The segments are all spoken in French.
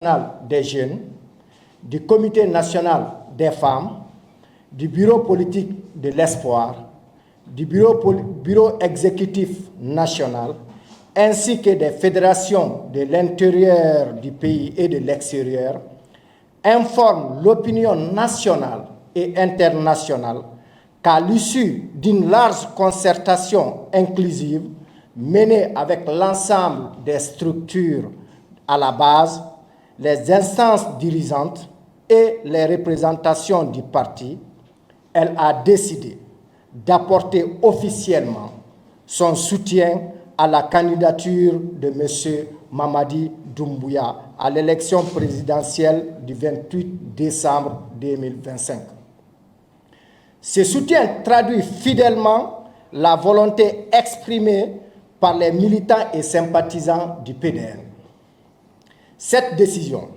national des jeunes, du Comité national des femmes, du Bureau politique de l'espoir, du Bureau exécutif national, ainsi que des fédérations de l'intérieur du pays et de l'extérieur, informe l'opinion nationale et internationale qu'à l'issue d'une large concertation inclusive menée avec l'ensemble des structures à la base, les instances dirigeantes et les représentations du parti, elle a décidé d'apporter officiellement son soutien à la candidature de M. Mamadi Doumbouya à l'élection présidentielle du 28 décembre 2025. Ce soutien traduit fidèlement la volonté exprimée par les militants et sympathisants du PDN. Cette décision,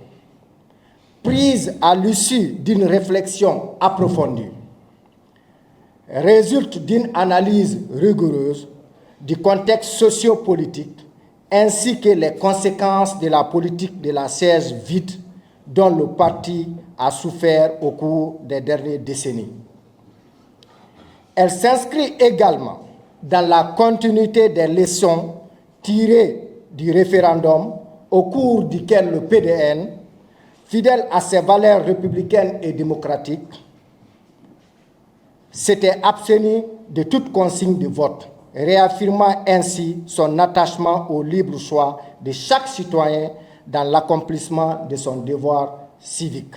prise à l'issue d'une réflexion approfondie, résulte d'une analyse rigoureuse du contexte socio-politique ainsi que les conséquences de la politique de la siège vide dont le parti a souffert au cours des dernières décennies. Elle s'inscrit également dans la continuité des leçons tirées du référendum au cours duquel le PDN, fidèle à ses valeurs républicaines et démocratiques, s'était abstenu de toute consigne de vote, réaffirmant ainsi son attachement au libre choix de chaque citoyen dans l'accomplissement de son devoir civique.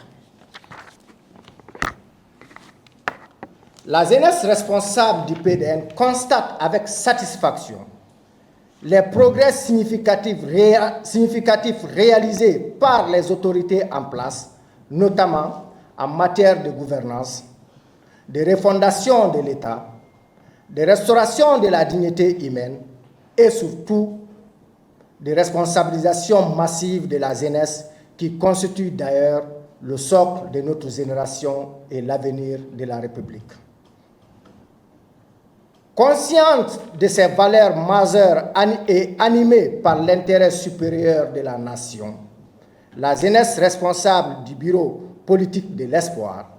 La jeunesse responsable du PDN constate avec satisfaction les progrès significatifs réalisés par les autorités en place, notamment en matière de gouvernance, de refondation de l'État, de restauration de la dignité humaine et surtout de responsabilisation massive de la jeunesse qui constitue d'ailleurs le socle de notre génération et l'avenir de la République. Consciente de ces valeurs majeures et animée par l'intérêt supérieur de la nation, la jeunesse responsable du Bureau politique de l'espoir,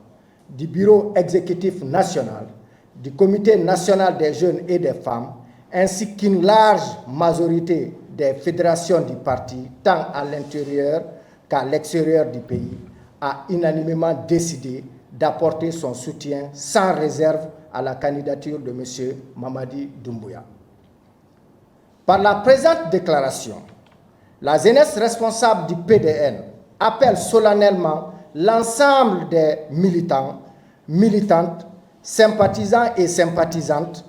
du Bureau exécutif national, du Comité national des jeunes et des femmes, ainsi qu'une large majorité des fédérations du parti, tant à l'intérieur qu'à l'extérieur du pays, a unanimement décidé d'apporter son soutien sans réserve à la candidature de M. Mamadi Doumbouya. Par la présente déclaration, la jeunesse responsable du PDN appelle solennellement l'ensemble des militants, militantes, sympathisants et sympathisantes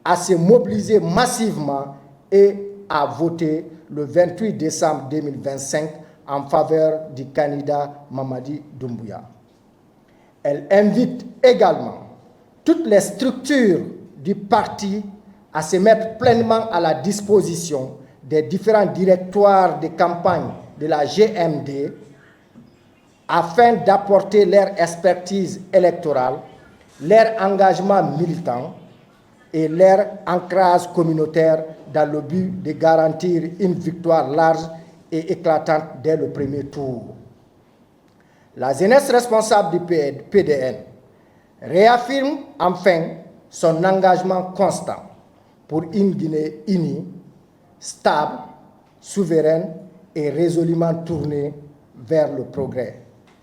à se mobiliser massivement et à voter le 28 décembre 2025 en faveur du candidat Mamadi Doumbouya. Elle invite également toutes les structures du parti à se mettre pleinement à la disposition des différents directoires de campagne de la GMD afin d'apporter leur expertise électorale, leur engagement militant et leur ancrage communautaire dans le but de garantir une victoire large et éclatante dès le premier tour. La jeunesse responsable du PDN réaffirme enfin son engagement constant pour une Guinée unie, stable, souveraine et résolument tournée vers le progrès.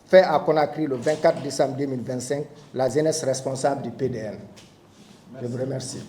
Fait à Conakry le 24 décembre 2025, la jeunesse responsable du PDN. Je vous remercie.